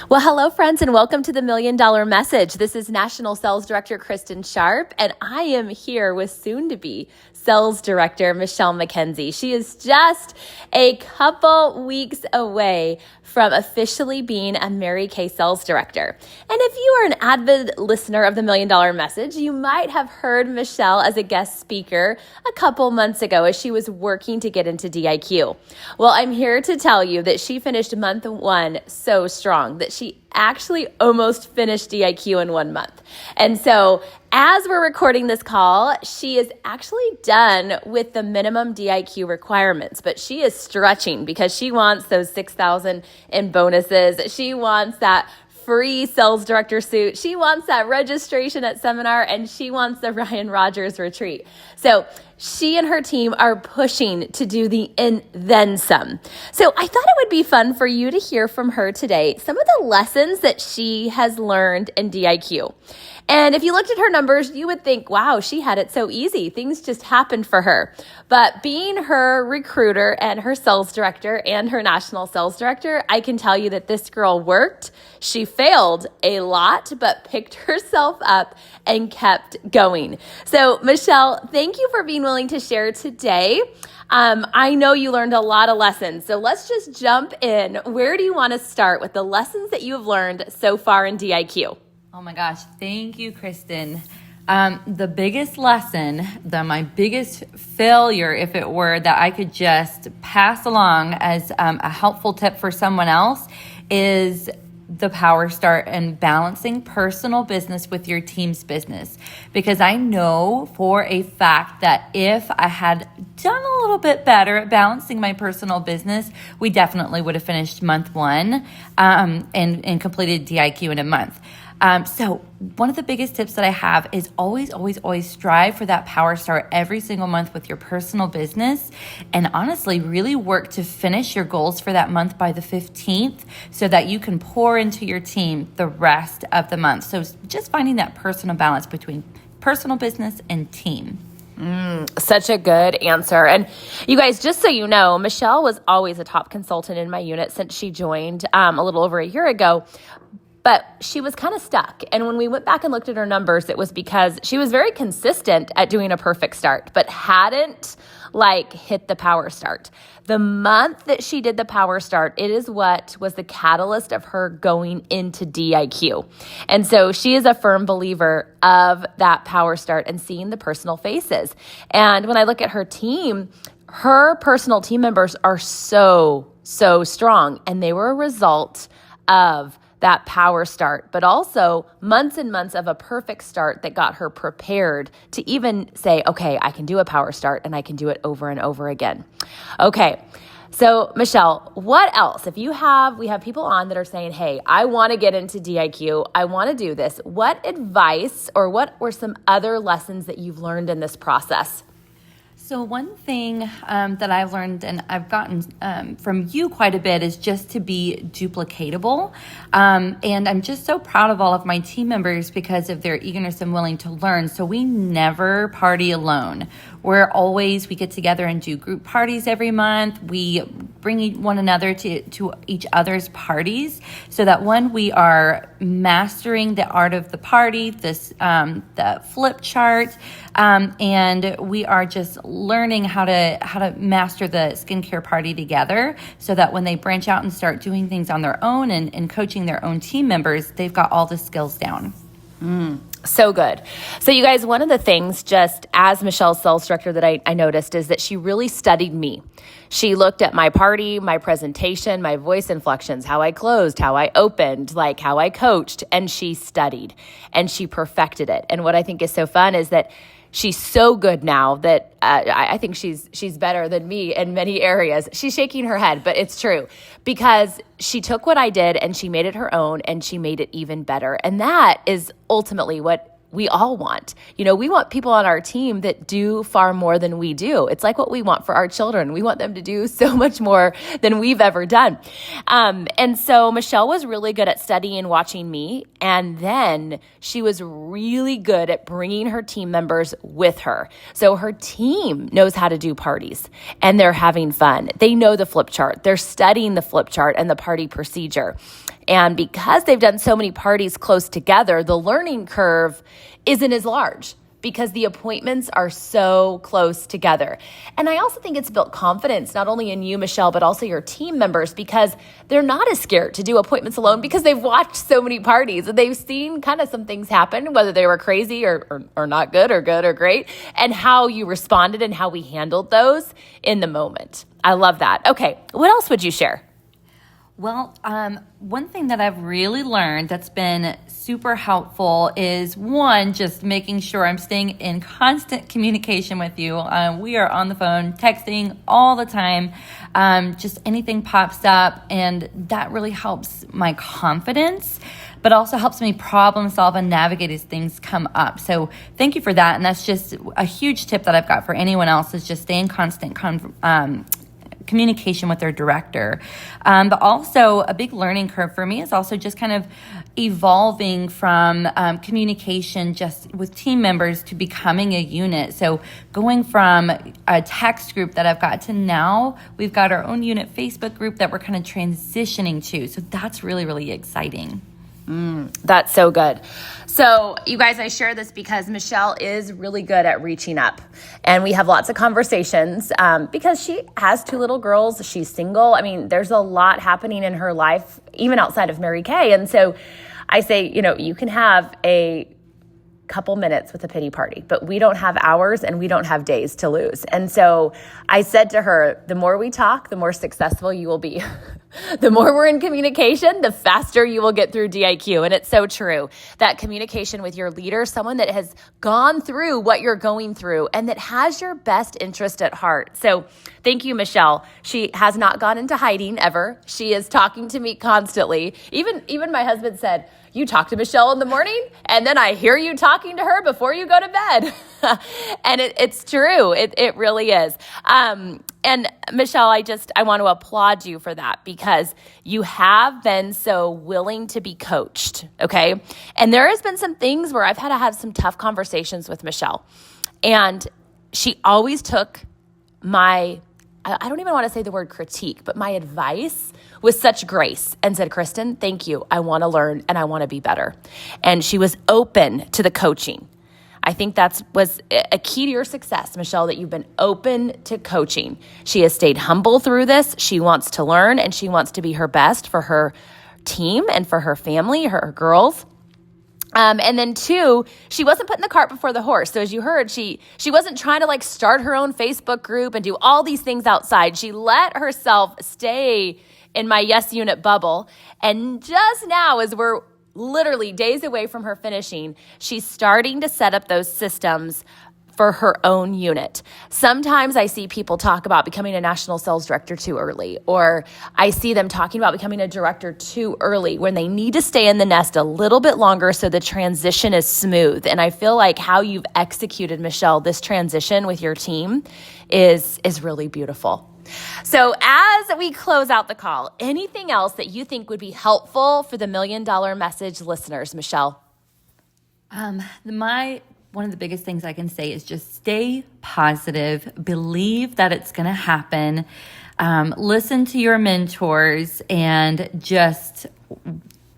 Well, hello, friends, and welcome to the $1 Million Message. This is National Sales Director Kristin Sharpe, and I am here with soon-to-be Sales Director Michelle McKenzie. She is just a couple weeks away from officially being a Mary Kay Sales Director. And if you are an avid listener of the $1 Million Message, you might have heard Michelle as a guest speaker a couple months ago as she was working to get into DIQ. Well, I'm here to tell you that she finished month one so strong that she actually almost finished DIQ in 1 month. And so as we're recording this call, she is actually done with the minimum DIQ requirements, but she is stretching because she wants those $6,000 in bonuses. She wants that free sales director suit. She wants that registration at seminar, and she wants the Ryan Rogers retreat. So she and her team are pushing to do the and then some. So I thought it would be fun for you to hear from her today some of the lessons that she has learned in DIQ. And if you looked at her numbers, you would think, wow, she had it so easy. Things just happened for her. But being her recruiter and her sales director and her national sales director, I can tell you that this girl worked. She failed a lot, but picked herself up and kept going. So Michelle, thank you for being willing to share today. I know you learned a lot of lessons. So let's just jump in. Where do you want to start with the lessons that you have learned so far in DIQ? Oh my gosh, thank you, Kristin. The biggest lesson, my biggest failure, if it were, that I could just pass along as a helpful tip for someone else is the power start and balancing personal business with your team's business. Because I know for a fact that if I had done a little bit better at balancing my personal business, we definitely would have finished month one and completed DIQ in a month. So one of the biggest tips that I have is always strive for that power start every single month with your personal business, and honestly really work to finish your goals for that month by the 15th so that you can pour into your team the rest of the month. So just finding that personal balance between personal business and team. Such a good answer. And you guys, just so you know, Michelle was always a top consultant in my unit since she joined a little over a year ago. But she was kind of stuck. And when we went back and looked at her numbers, it was because she was very consistent at doing a perfect start, but hadn't hit the power start. The month that she did the power start, it is what was the catalyst of her going into DIQ. And so she is a firm believer of that power start and seeing the personal faces. And when I look at her team, her personal team members are so strong. And they were a result of that power start, but also months and months of a perfect start that got her prepared to even say, okay, I can do a power start and I can do it over and over again. Okay. So Michelle, what else? We have people on that are saying, hey, I want to get into DIQ. I want to do this. What advice or what were some other lessons that you've learned in this process? So one thing that I've learned and I've gotten from you quite a bit is just to be duplicatable. And I'm just so proud of all of my team members because of their eagerness and willing to learn. So we never party alone. We get together and do group parties every month. We bring one another to each other's parties so that when we are mastering the art of the party, the flip chart, and we are just learning how to master the skincare party together so that when they branch out and start doing things on their own and coaching their own team members, they've got all the skills down. So good. So you guys, one of the things just as Michelle's sales director that I noticed is that she really studied me. She looked at my party, my presentation, my voice inflections, how I closed, how I opened, how I coached, and she studied and she perfected it. And what I think is so fun is that she's so good now that I think she's better than me in many areas. She's shaking her head, but it's true because she took what I did and she made it her own and she made it even better. And that is ultimately what we all want. We want people on our team that do far more than we do. It's like what we want for our children. We want them to do so much more than we've ever done. And so Michelle was really good at studying and watching me. And then she was really good at bringing her team members with her. So her team knows how to do parties and they're having fun. They know the flip chart. They're studying the flip chart and the party procedure. And because they've done so many parties close together, the learning curve isn't as large because the appointments are so close together. And I also think it's built confidence, not only in you, Michelle, but also your team members, because they're not as scared to do appointments alone because they've watched so many parties and they've seen kind of some things happen, whether they were crazy or not good or great, and how you responded and how we handled those in the moment. I love that. Okay, what else would you share? Well, one thing that I've really learned that's been super helpful is, one, just making sure I'm staying in constant communication with you. We are on the phone, texting all the time. Just anything pops up, and that really helps my confidence, but also helps me problem solve and navigate as things come up. So thank you for that. And that's just a huge tip that I've got for anyone else, is just stay in constant communication with their director. But also a big learning curve for me is also just kind of evolving from communication just with team members to becoming a unit. So going from a text group that I've got to now we've got our own unit Facebook group that we're kind of transitioning to. So that's really, really exciting. That's so good. So you guys, I share this because Michelle is really good at reaching up, and we have lots of conversations because she has 2 little girls. She's single. I mean, there's a lot happening in her life, even outside of Mary Kay. And so I say, you can have a couple minutes with a pity party, but we don't have hours and we don't have days to lose. And so I said to her, the more we talk, the more successful you will be. The more we're in communication, the faster you will get through DIQ. And it's so true. That communication with your leader, someone that has gone through what you're going through and that has your best interest at heart. So thank you, Michelle. She has not gone into hiding ever. She is talking to me constantly. Even my husband said, you talk to Michelle in the morning, and then I hear you talking to her before you go to bed. And it's true. It really is. And Michelle, I want to applaud you for that, because you have been so willing to be coached, okay? And there has been some things where I've had to have some tough conversations with Michelle. And she always took I don't even want to say the word critique, but my advice with such grace and said, Kristin, thank you. I want to learn and I want to be better. And she was open to the coaching. I think that was a key to your success, Michelle, that you've been open to coaching. She has stayed humble through this. She wants to learn and she wants to be her best for her team and for her family, her girls. And then 2, she wasn't putting the cart before the horse. So as you heard, she wasn't trying to start her own Facebook group and do all these things outside. She let herself stay in my Yes Unit bubble. And just now, as we're literally days away from her finishing, she's starting to set up those systems for her own unit. Sometimes I see people talk about becoming a national sales director too early, or I see them talking about becoming a director too early when they need to stay in the nest a little bit longer so the transition is smooth. And I feel like how you've executed, Michelle, this transition with your team is really beautiful. So as we close out the call, anything else that you think would be helpful for the $1 Million Message listeners, Michelle? One of the biggest things I can say is just stay positive, believe that it's going to happen, listen to your mentors, and just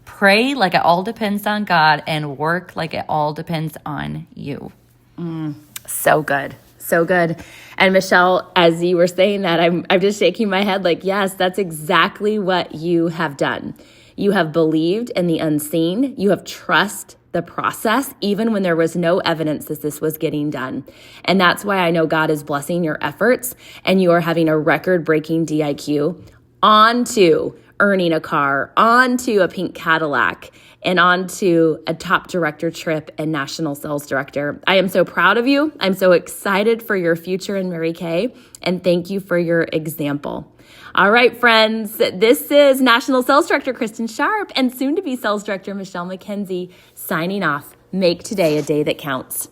pray like it all depends on God and work like it all depends on you. So good. So good. And Michelle, as you were saying that, I'm just shaking my head like, yes, that's exactly what you have done. You have believed in the unseen. You have trusted the process, even when there was no evidence that this was getting done. And that's why I know God is blessing your efforts, and you are having a record-breaking DIQ onto earning a car, onto a pink Cadillac, and onto a top director trip and national sales director. I am so proud of you. I'm so excited for your future in Mary Kay, and thank you for your example. All right, friends, this is National Sales Director Kristin Sharpe and soon-to-be Sales Director Michelle McKenzie signing off. Make today a day that counts.